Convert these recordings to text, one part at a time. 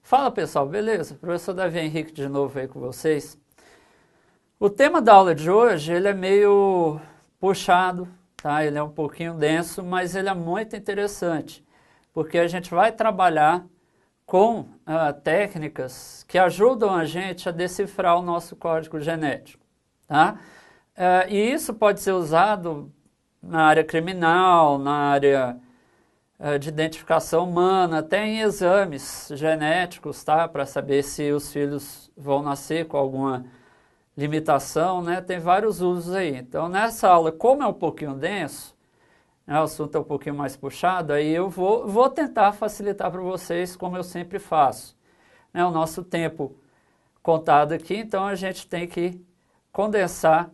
Fala pessoal, beleza? Professor Davi Henrique de novo aí com vocês. O tema da aula de hoje, ele é meio puxado, tá? Ele é um pouquinho denso, mas ele é muito interessante, porque a gente vai trabalhar com técnicas que ajudam a gente a decifrar o nosso código genético, tá? E isso pode ser usado na área criminal, na área de identificação humana, até em exames genéticos, tá? Para saber se os filhos vão nascer com alguma limitação, né? Tem vários usos aí. Então, nessa aula, como é um pouquinho denso, né, o assunto é um pouquinho mais puxado, aí eu vou tentar facilitar para vocês, como eu sempre faço. Né, o nosso tempo contado aqui, então a gente tem que condensar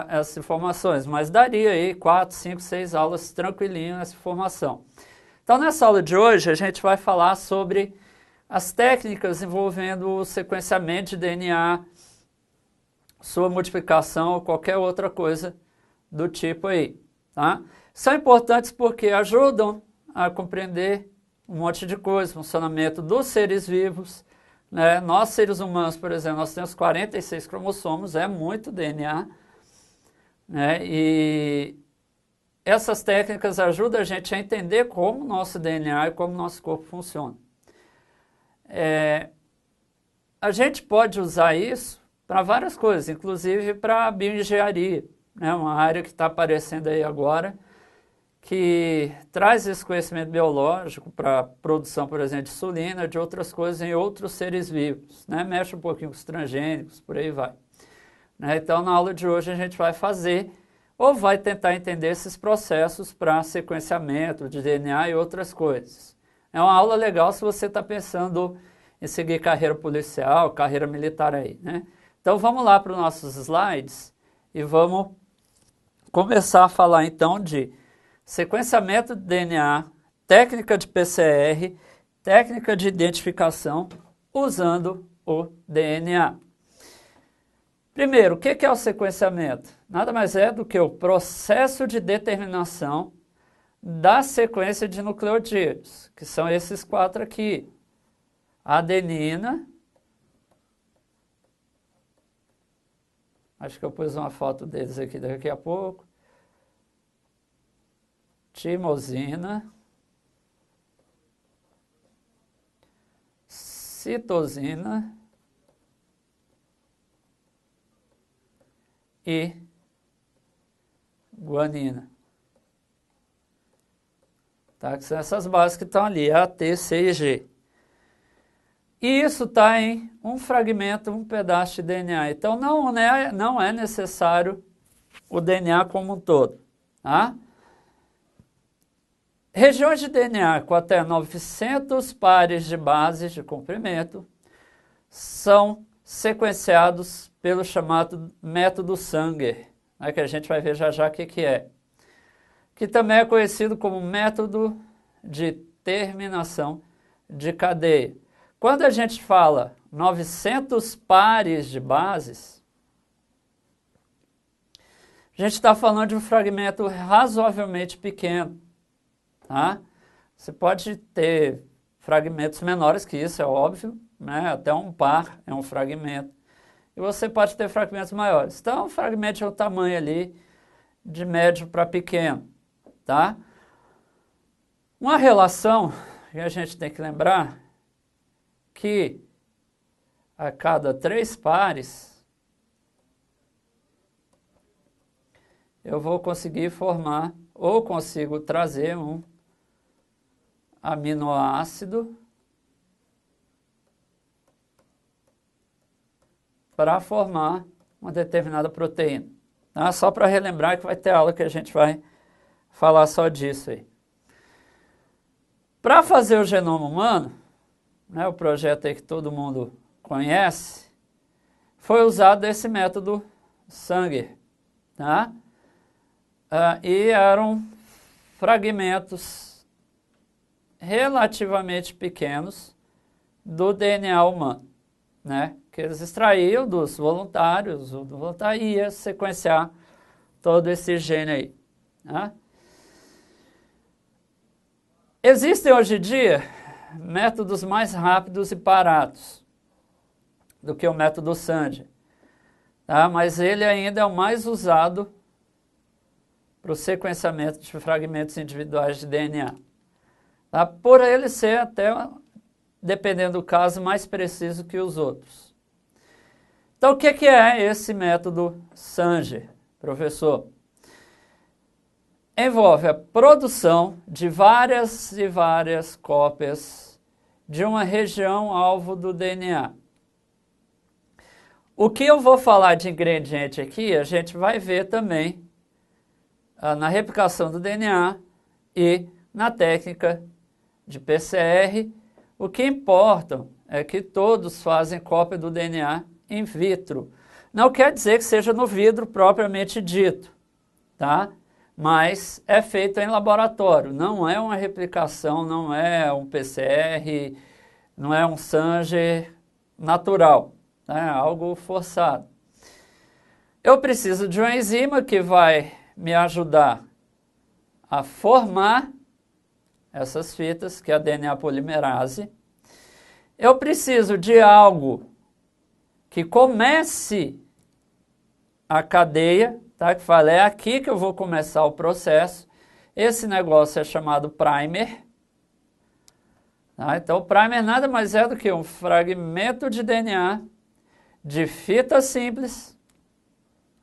essas informações, mas daria aí 4, 5, 6 aulas tranquilinho nessa informação. Então, nessa aula de hoje, a gente vai falar sobre as técnicas envolvendo o sequenciamento de DNA, sua modificação ou qualquer outra coisa do tipo aí, tá? São importantes porque ajudam a compreender um monte de coisa, funcionamento dos seres vivos, né? Nós, seres humanos, por exemplo, nós temos 46 cromossomos, é muito DNA, né? E essas técnicas ajudam a gente a entender como o nosso DNA e como o nosso corpo funciona. A gente pode usar isso para várias coisas, inclusive para a bioengenharia, né? Uma área que está aparecendo aí agora, que traz esse conhecimento biológico para a produção, por exemplo, de insulina, de outras coisas em outros seres vivos, né? Mexe um pouquinho com os transgênicos, por aí vai. Né? Então, na aula de hoje a gente vai fazer, ou vai tentar entender esses processos para sequenciamento de DNA e outras coisas. É uma aula legal se você está pensando em seguir carreira policial, carreira militar aí, né? Então, vamos lá para os nossos slides e vamos começar a falar então de sequenciamento de DNA, técnica de PCR, técnica de identificação usando o DNA. Primeiro, o que é o sequenciamento? Nada mais é do que o processo de determinação da sequência de nucleotídeos, que são esses 4 aqui. Adenina, acho que eu pus uma foto deles aqui daqui a pouco. Timosina, citosina e guanina. Tá? Que são essas bases que estão ali, A, T, C e G. E isso está em um fragmento, um pedaço de DNA. Então, não é necessário o DNA como um todo. Tá? Regiões de DNA com até 900 pares de bases de comprimento são sequenciados pelo chamado método Sanger, né, que a gente vai ver já já o que é. Que também é conhecido como método de terminação de cadeia. Quando a gente fala 900 pares de bases, a gente está falando de um fragmento razoavelmente pequeno. Tá? Você pode ter fragmentos menores que isso, é óbvio, né? Até um par é um fragmento. E você pode ter fragmentos maiores. Então, o fragmento é o tamanho ali de médio para pequeno. Tá? Uma relação que a gente tem que lembrar que a cada 3 pares eu vou conseguir formar ou consigo trazer um aminoácido para formar uma determinada proteína. Tá? Só para relembrar que vai ter aula que a gente vai falar só disso aí. Para fazer o genoma humano, né, o projeto aí que todo mundo conhece, foi usado esse método Sanger. Tá? E eram fragmentos relativamente pequenos do DNA humano, né? Que eles extraíam dos voluntários, o voluntário ia sequenciar todo esse gene aí. Né? Existem hoje em dia métodos mais rápidos e baratos do que o método Sanger, tá? Mas ele ainda é o mais usado para o sequenciamento de fragmentos individuais de DNA. Tá? Por ele ser até, dependendo do caso, mais preciso que os outros. Então, o que é esse método Sanger, professor? Envolve a produção de várias e várias cópias de uma região alvo do DNA. O que eu vou falar de ingrediente aqui, a gente vai ver também na replicação do DNA e na técnica de PCR. O que importa é que todos fazem cópia do DNA in vitro. Não quer dizer que seja no vidro propriamente dito, tá? Mas é feito em laboratório, não é uma replicação, não é um PCR, não é um Sanger natural, tá? É algo forçado. Eu preciso de uma enzima que vai me ajudar a formar essas fitas, que é a DNA polimerase. Eu preciso de algo que comece a cadeia, tá? Que fala, é aqui que eu vou começar o processo. Esse negócio é chamado primer. Tá? Então, o primer nada mais é do que um fragmento de DNA de fita simples,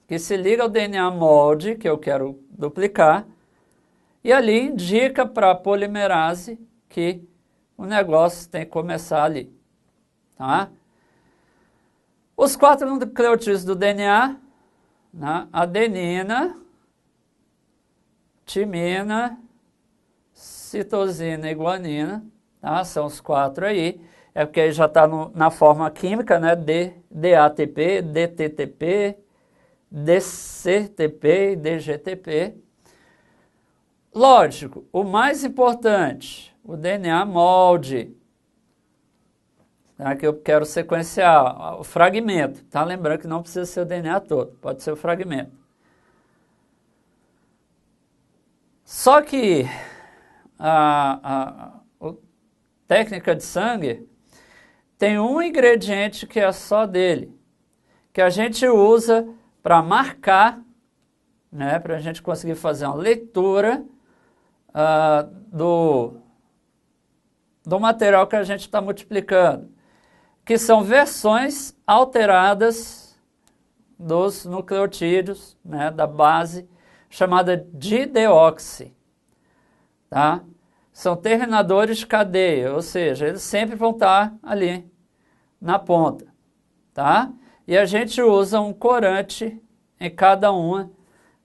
que se liga ao DNA molde, que eu quero duplicar, e ali indica para a polimerase que o negócio tem que começar ali. Tá? Os 4 nucleotídeos do DNA, né? Adenina, timina, citosina e guanina, tá? São os 4 aí. É porque aí já está na forma química, né? DATP, DTTP, DCTP e DGTP. Lógico, o mais importante, o DNA molde, tá? Que eu quero sequenciar o fragmento, tá? Lembrando que não precisa ser o DNA todo, pode ser o fragmento. Só que a técnica de Sanger tem um ingrediente que é só dele, que a gente usa para marcar, né, para a gente conseguir fazer uma leitura do material que a gente está multiplicando, que são versões alteradas dos nucleotídeos, né, da base, chamada dideoxi. Tá? São terminadores de cadeia, ou seja, eles sempre vão estar ali na ponta. Tá? E a gente usa um corante em cada uma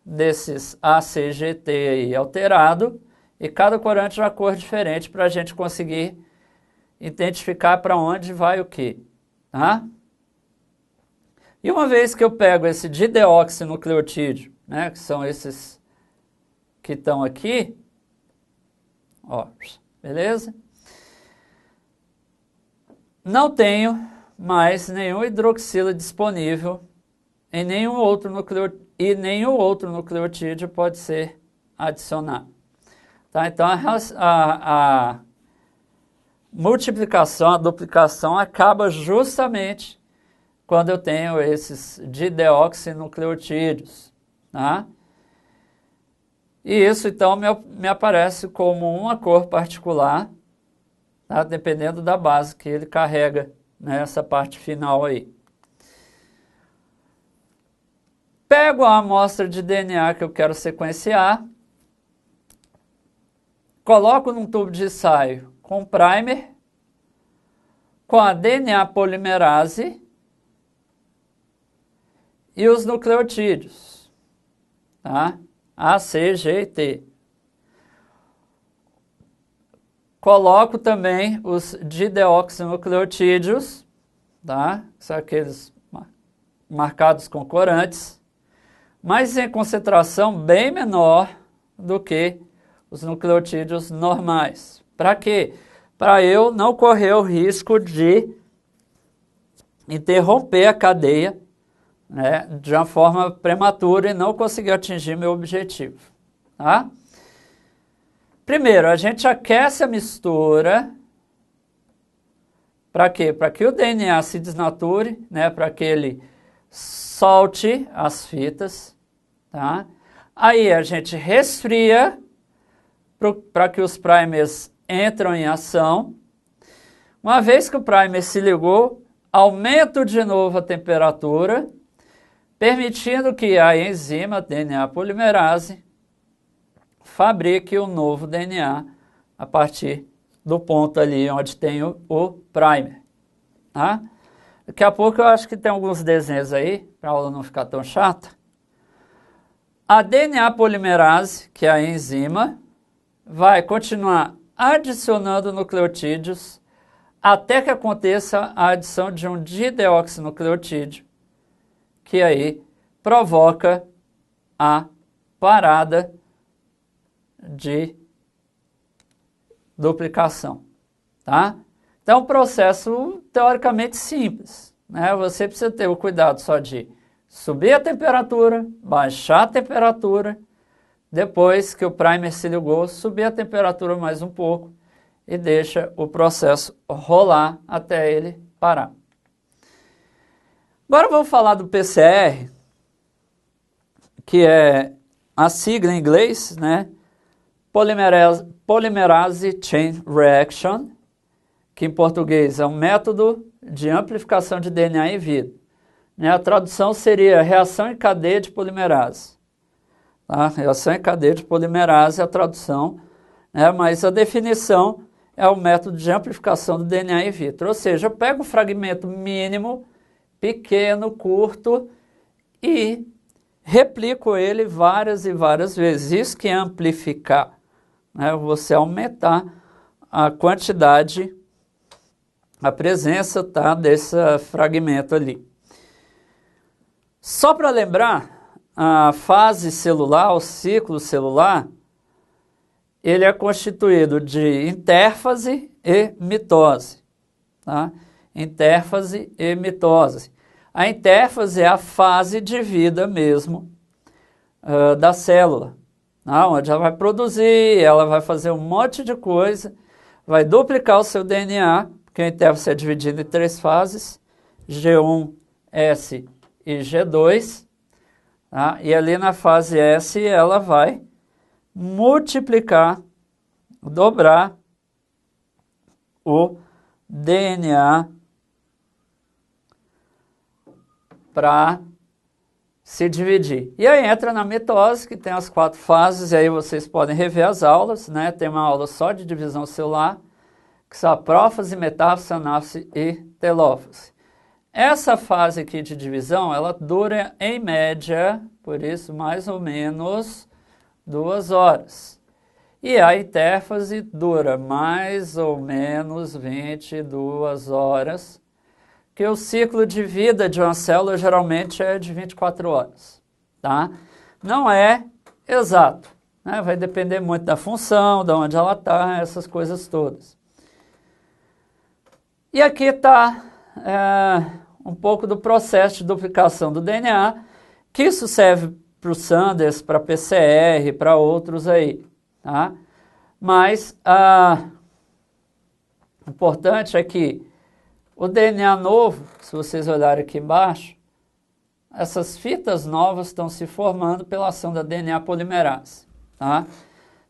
desses ACGT aí alterado, e cada corante de uma cor diferente para a gente conseguir identificar para onde vai o que. Tá? E uma vez que eu pego esse dideoxinucleotídeo, né, que são esses que estão aqui, ó, beleza? Não tenho mais nenhum hidroxila disponível em nenhum outro nucleotídeo pode ser adicionado. Tá? Então a multiplicação, a duplicação acaba justamente quando eu tenho esses dideoxinucleotídeos. Tá? E isso então me aparece como uma cor particular, tá? Dependendo da base que ele carrega nessa parte final aí. Pego a amostra de DNA que eu quero sequenciar, coloco num tubo de ensaio com primer, com a DNA polimerase e os nucleotídeos, tá? A, C, G e T. Coloco também os dideoxinucleotídeos, tá? São aqueles marcados com corantes, mas em concentração bem menor do que os nucleotídeos normais. Para quê? Para eu não correr o risco de interromper a cadeia, né, de uma forma prematura e não conseguir atingir meu objetivo. Tá? Primeiro, a gente aquece a mistura, Para quê? Para que o DNA se desnature, né? Para que ele solte as fitas, tá? Aí a gente resfria para que os primers entram em ação. Uma vez que o primer se ligou, aumento de novo a temperatura, permitindo que a enzima DNA polimerase fabrique um novo DNA a partir do ponto ali onde tem o primer. Tá? Daqui a pouco eu acho que tem alguns desenhos aí, para a aula não ficar tão chata. A DNA polimerase, que é a enzima, vai continuar adicionando nucleotídeos até que aconteça a adição de um dideoxinucleotídeo, que aí provoca a parada de duplicação, tá? Então, é um processo teoricamente simples, né? Você precisa ter o cuidado só de subir a temperatura, baixar a temperatura, depois que o primer se ligou, subir a temperatura mais um pouco e deixa o processo rolar até ele parar. Agora vamos falar do PCR, que é a sigla em inglês, né? Polymerase Chain Reaction, que em português é um método de amplificação de DNA em vida. A tradução seria reação em cadeia de polimerase. Tá? Reação em cadeia de polimerase é a tradução, né? Mas a definição é o método de amplificação do DNA in vitro. Ou seja, eu pego um fragmento mínimo, pequeno, curto, e replico ele várias e várias vezes. Isso que é amplificar, né? Você aumentar a quantidade, a presença, tá, desse fragmento ali. Só para lembrar, a fase celular, o ciclo celular, ele é constituído de intérfase e mitose. Tá? Intérfase e mitose. A intérfase é a fase de vida mesmo da célula, tá? Onde ela vai produzir, ela vai fazer um monte de coisa, vai duplicar o seu DNA, porque a intérfase é dividida em 3 fases, G1, S e G2. Tá? E ali na fase S ela vai multiplicar, dobrar o DNA para se dividir. E aí entra na mitose, que tem as 4 fases, e aí vocês podem rever as aulas, né? Tem uma aula só de divisão celular, que são a prófase, metáfase, anáfase e telófase. Essa fase aqui de divisão, ela dura em média, por isso mais ou menos 2 horas. E a intérfase dura mais ou menos 22 horas, que o ciclo de vida de uma célula geralmente é de 24 horas. Tá? Não é exato, né? Vai depender muito da função, de onde ela está, essas coisas todas. E aqui está um pouco do processo de duplicação do DNA, que isso serve para o Sanders, para PCR, para outros aí. Tá? Mas o importante é que o DNA novo, se vocês olharem aqui embaixo, essas fitas novas estão se formando pela ação da DNA polimerase. Tá?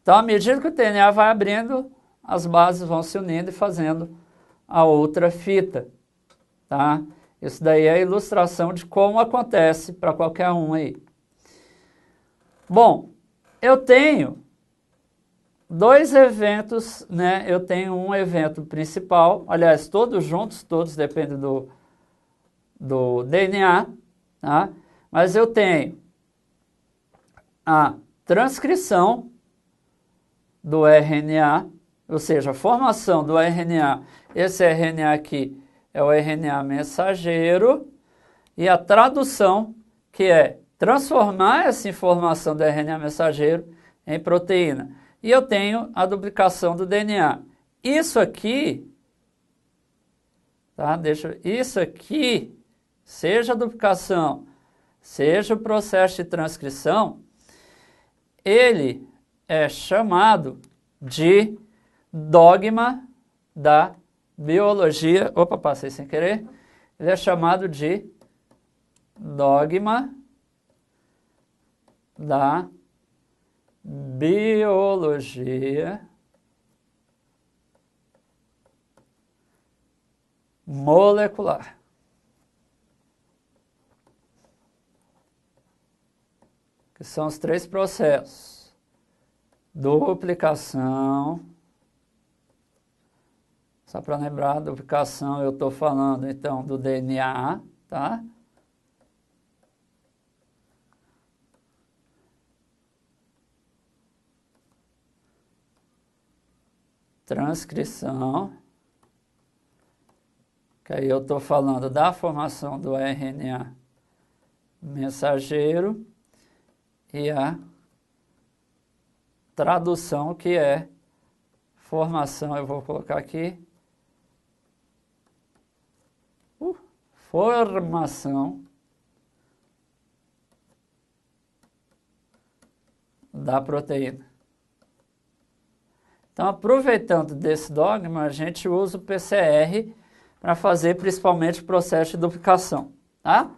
Então, à medida que o DNA vai abrindo, as bases vão se unindo e fazendo a outra fita. Tá? Isso daí é a ilustração de como acontece para qualquer um aí. Bom, eu tenho 2 eventos, né? Eu tenho um evento principal, aliás, todos juntos, todos dependem do DNA, tá? Mas eu tenho a transcrição do RNA, ou seja, a formação do RNA. Esse RNA aqui é o RNA mensageiro, e a tradução, que é transformar essa informação do RNA mensageiro em proteína. E eu tenho a duplicação do DNA. Isso aqui, tá? Isso aqui, seja a duplicação, seja o processo de transcrição, ele é chamado de dogma da biologia, opa, passei sem querer, ele é chamado de dogma da biologia molecular. Que são os 3 processos: duplicação. Só para lembrar, duplicação eu estou falando então do DNA, tá? Transcrição, que aí eu estou falando da formação do RNA mensageiro, e a tradução, que é formação, eu vou colocar aqui, formação da proteína. Então, aproveitando desse dogma, a gente usa o PCR para fazer principalmente o processo de duplicação, tá?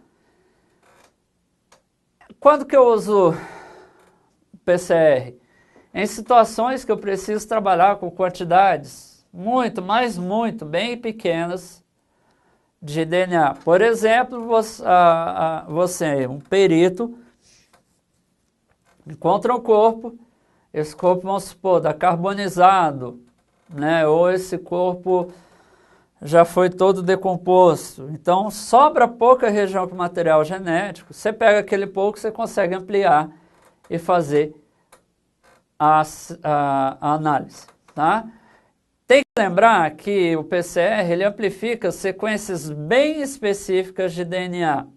Quando que eu uso o PCR? Em situações que eu preciso trabalhar com quantidades muito bem pequenas de DNA. Por exemplo, você, um perito, encontra um corpo, esse corpo, vamos supor, está carbonizado, né? Ou esse corpo já foi todo decomposto. Então, sobra pouca região para o material genético. Você pega aquele pouco, você consegue ampliar e fazer a análise, tá? Tem que lembrar que o PCR ele amplifica sequências bem específicas de DNA.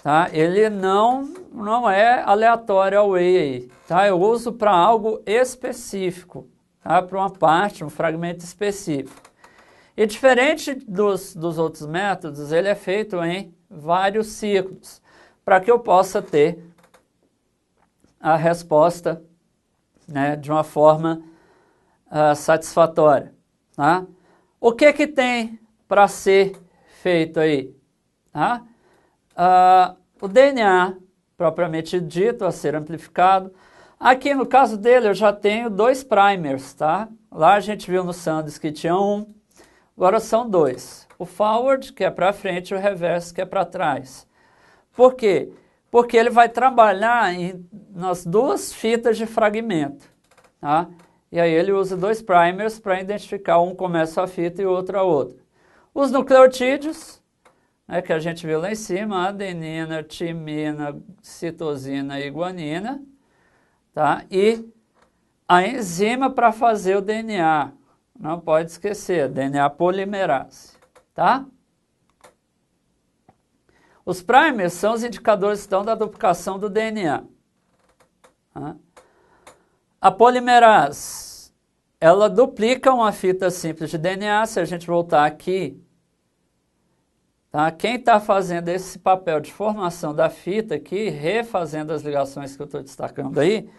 Tá? Ele não é aleatório ao way, tá? Eu uso para algo específico, tá? Para uma parte, um fragmento específico. E diferente dos outros métodos, ele é feito em vários ciclos, para que eu possa ter a resposta, né, de uma forma satisfatória. Tá? O que tem para ser feito aí? Tá? O DNA, propriamente dito, a ser amplificado. Aqui no caso dele eu já tenho 2 primers, tá? Lá a gente viu no Sanders que tinha 1, agora são 2. O forward, que é para frente, e o reverse, que é para trás. Por quê? Porque ele vai trabalhar nas 2 fitas de fragmento, tá? E aí ele usa 2 primers para identificar, um começa a fita e o outro a outra. Os nucleotídeos, que a gente viu lá em cima, adenina, timina, citosina e guanina, tá? E a enzima para fazer o DNA, não pode esquecer, DNA polimerase, tá? Os primers são os indicadores então da duplicação do DNA. Tá? A polimerase, ela duplica uma fita simples de DNA, se a gente voltar aqui, tá? Quem está fazendo esse papel de formação da fita aqui, refazendo as ligações que eu estou destacando aí,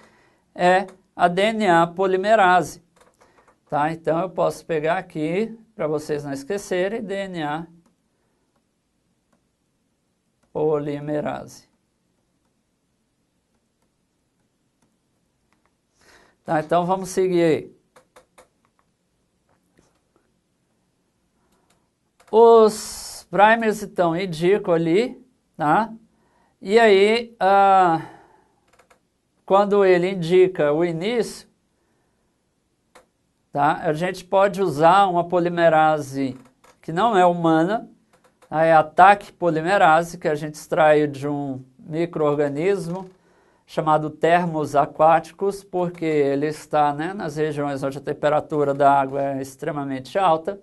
é a DNA polimerase. Tá? Então eu posso pegar aqui, para vocês não esquecerem, DNA polimerase. Tá, então vamos seguir aí. Os primers então indicam ali, tá? E aí, quando ele indica o início, tá? A gente pode usar uma polimerase que não é humana, tá? É a TAC polimerase, que a gente extrai de um micro-organismo chamado termos aquáticos, porque ele está, né, nas regiões onde a temperatura da água é extremamente alta.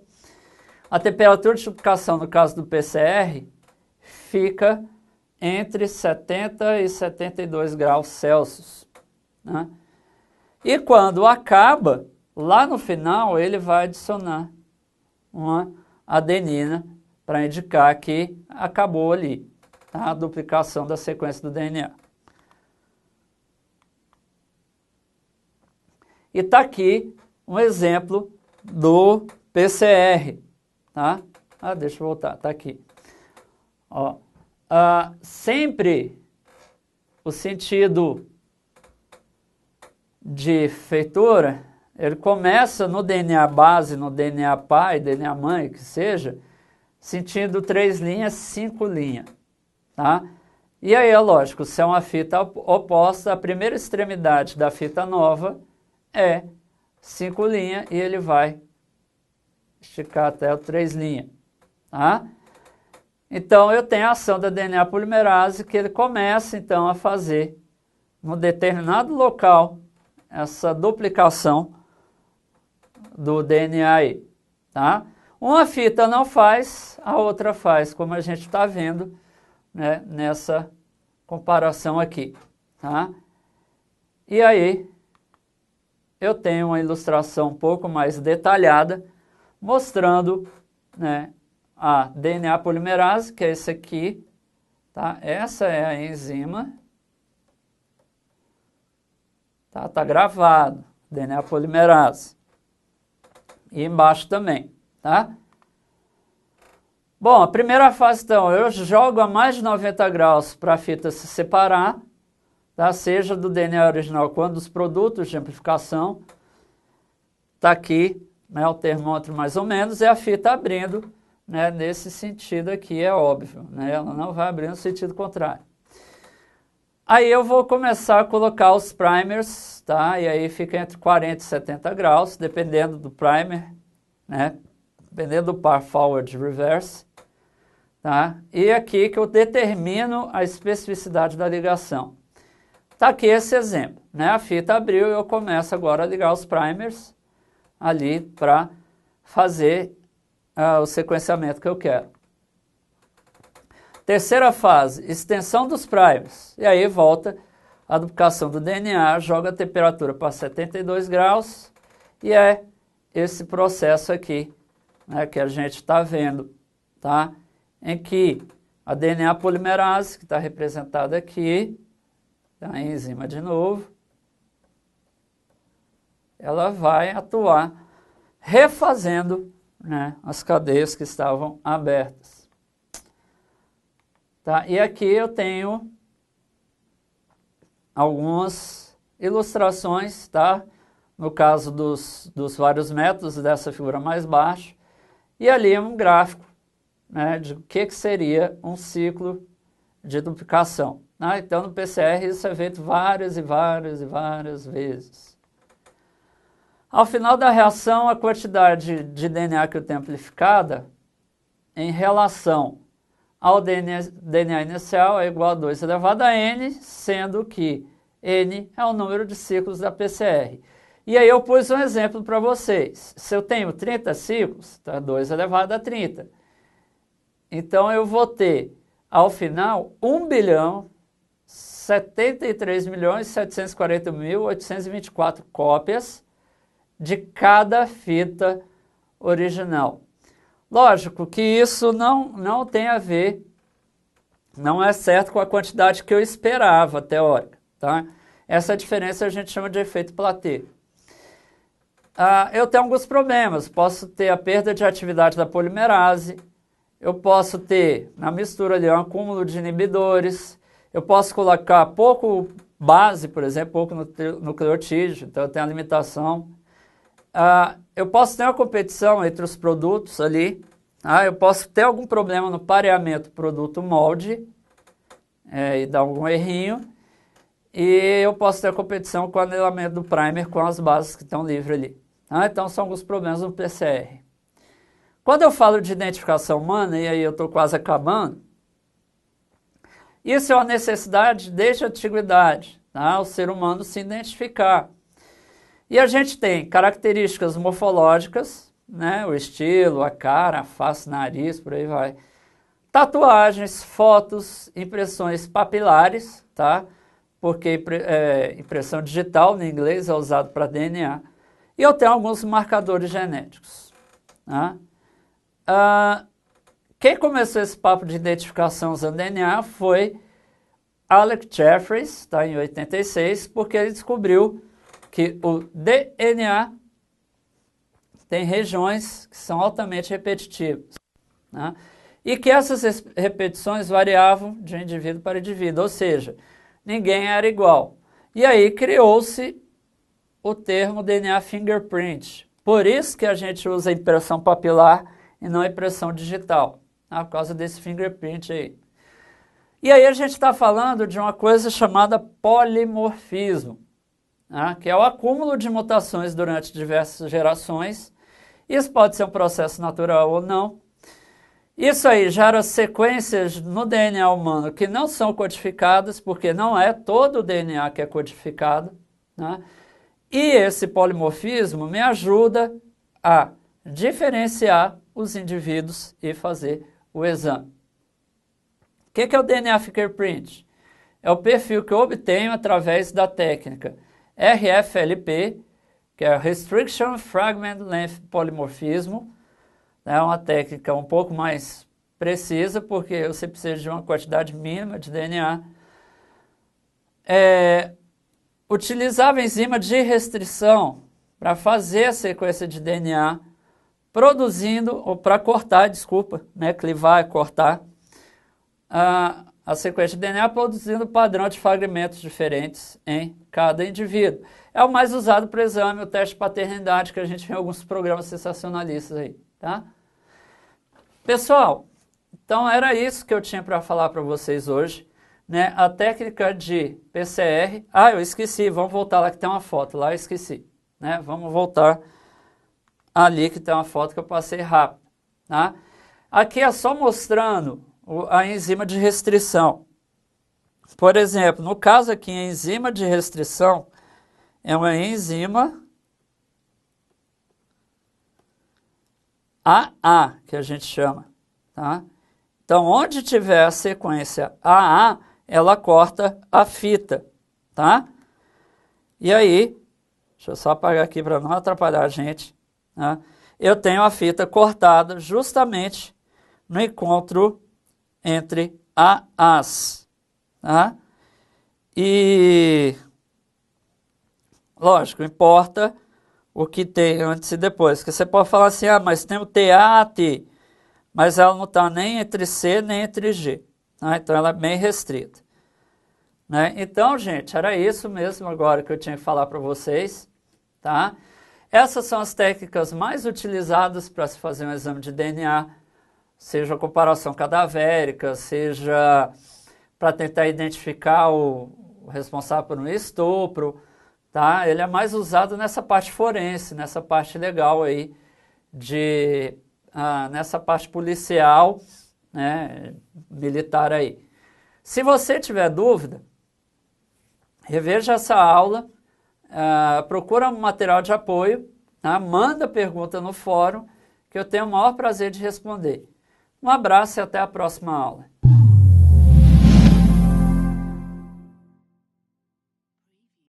A temperatura de duplicação, no caso do PCR, fica entre 70 e 72 graus Celsius. Né? E quando acaba, lá no final, ele vai adicionar uma adenina para indicar que acabou ali, tá? A duplicação da sequência do DNA. E está aqui um exemplo do PCR, tá? Deixa eu voltar, tá aqui. Ó, sempre o sentido de feitura, ele começa no DNA base, no DNA pai, DNA mãe, que seja, sentido 3 linhas, 5 linhas, tá? E aí é lógico, se é uma fita oposta, a primeira extremidade da fita nova é 5 linhas e ele vai esticar até o 3 linhas, tá? Então eu tenho a ação da DNA polimerase que ele começa então a fazer num determinado local essa duplicação do DNA aí, tá? Uma fita não faz, a outra faz, como a gente está vendo, né, nessa comparação aqui, tá? E aí eu tenho uma ilustração um pouco mais detalhada mostrando, né, a DNA polimerase, que é esse aqui, tá? Essa é a enzima, tá gravado, DNA polimerase. E embaixo também, tá? Bom, a primeira fase, então, eu jogo a mais de 90 graus para a fita se separar, tá? Seja do DNA original quanto dos produtos de amplificação. Tá aqui, né, o termômetro mais ou menos, e a fita abrindo, né, nesse sentido aqui, é óbvio, né? Ela não vai abrir no sentido contrário. Aí eu vou começar a colocar os primers, tá? E aí fica entre 40 e 70 graus, dependendo do primer, né? Dependendo do par forward reverse, tá? E aqui que eu determino a especificidade da ligação. Tá aqui esse exemplo, né? A fita abriu e eu começo agora a ligar os primers ali para fazer o sequenciamento que eu quero. Terceira fase, extensão dos primers. E aí volta a duplicação do DNA, joga a temperatura para 72 graus e é esse processo aqui, né, que a gente está vendo, tá? Em que a DNA polimerase, que está representada aqui, a enzima de novo, ela vai atuar refazendo, né, as cadeias que estavam abertas. Tá? E aqui eu tenho algumas ilustrações, tá? No caso dos vários métodos dessa figura mais baixa, e ali é um gráfico, né, de o que seria um ciclo de duplicação. Né? Então no PCR isso é feito várias e várias e várias vezes. Ao final da reação, a quantidade de DNA que eu tenho amplificada em relação ao DNA inicial é igual a 2 elevado a n, sendo que n é o número de ciclos da PCR. E aí eu pus um exemplo para vocês. Se eu tenho 30 ciclos, tá, 2 elevado a 30. Então eu vou ter, ao final, 1.073.740.824 cópias de cada fita original. Lógico que isso não tem a ver, não é certo com a quantidade que eu esperava, teórica, tá? Essa diferença a gente chama de efeito Platê. Eu tenho alguns problemas, posso ter a perda de atividade da polimerase, eu posso ter, na mistura ali, um acúmulo de inibidores, eu posso colocar pouco base, por exemplo, pouco nucleotídeo, então eu tenho a limitação. Eu posso ter uma competição entre os produtos ali, eu posso ter algum problema no pareamento produto-molde, e dar algum errinho, e eu posso ter a competição com o anelamento do primer com as bases que estão livres ali. Então são alguns problemas no PCR. Quando eu falo de identificação humana, e aí eu estou quase acabando, isso é uma necessidade desde a antiguidade, tá? O ser humano se identificar. E a gente tem características morfológicas, né? O estilo, a cara, a face, nariz, por aí vai. Tatuagens, fotos, impressões papilares, tá? Porque impressão digital, no inglês, é usado para DNA. E eu tenho alguns marcadores genéticos. Tá? Quem começou esse papo de identificação usando DNA foi Alec Jeffreys, tá? Em 86, porque ele descobriu que o DNA tem regiões que são altamente repetitivas, né? E que essas repetições variavam de indivíduo para indivíduo, ou seja, ninguém era igual. E aí criou-se o termo DNA fingerprint. Por isso que a gente usa a impressão papilar e não a impressão digital, tá? Por causa desse fingerprint aí. E aí a gente está falando de uma coisa chamada polimorfismo, né? Que é o acúmulo de mutações durante diversas gerações. Isso pode ser um processo natural ou não. Isso aí gera sequências no DNA humano que não são codificadas, porque não é todo o DNA que é codificado, né? E esse polimorfismo me ajuda a diferenciar os indivíduos e fazer o exame. O que é o DNA fingerprint? É o perfil que eu obtenho através da técnica RFLP, que é Restriction Fragment Length Polymorphismo. É uma técnica um pouco mais precisa, porque você precisa de uma quantidade mínima de DNA. Utilizava a enzima de restrição para fazer a sequência de DNA, produzindo, ou para cortar, desculpa, né, clivar é cortar, a sequência de DNA produzindo padrão de fragmentos diferentes em cada indivíduo. É o mais usado para o exame, o teste de paternidade, que a gente vê em alguns programas sensacionalistas aí, tá? Pessoal, então era isso que eu tinha para falar para vocês hoje, né? A técnica de PCR. Eu esqueci, vamos voltar lá que tem uma foto, lá eu esqueci, né? Vamos voltar ali que tem uma foto que eu passei rápido, tá? Aqui é só mostrando a enzima de restrição. Por exemplo, no caso aqui, a enzima de restrição é uma enzima AA, que a gente chama, tá? Então, onde tiver a sequência AA, ela corta a fita, tá? E aí, deixa eu só apagar aqui para não atrapalhar a gente, tá? Eu tenho a fita cortada justamente no encontro entre AAs, tá? E, lógico, importa o que tem antes e depois, porque você pode falar assim, mas tem o TAT, mas ela não está nem entre C nem entre G, né? Então ela é bem restrita, né? Então, gente, era isso mesmo agora que eu tinha que falar para vocês, tá? Essas são as técnicas mais utilizadas para se fazer um exame de DNA, seja a comparação cadavérica, seja para tentar identificar o responsável por um estupro, tá? Ele é mais usado nessa parte forense, nessa parte legal aí, nessa parte policial, né, militar aí. Se você tiver dúvida, reveja essa aula, procura um material de apoio, tá? Manda pergunta no fórum, que eu tenho o maior prazer de responder. Um abraço e até a próxima aula.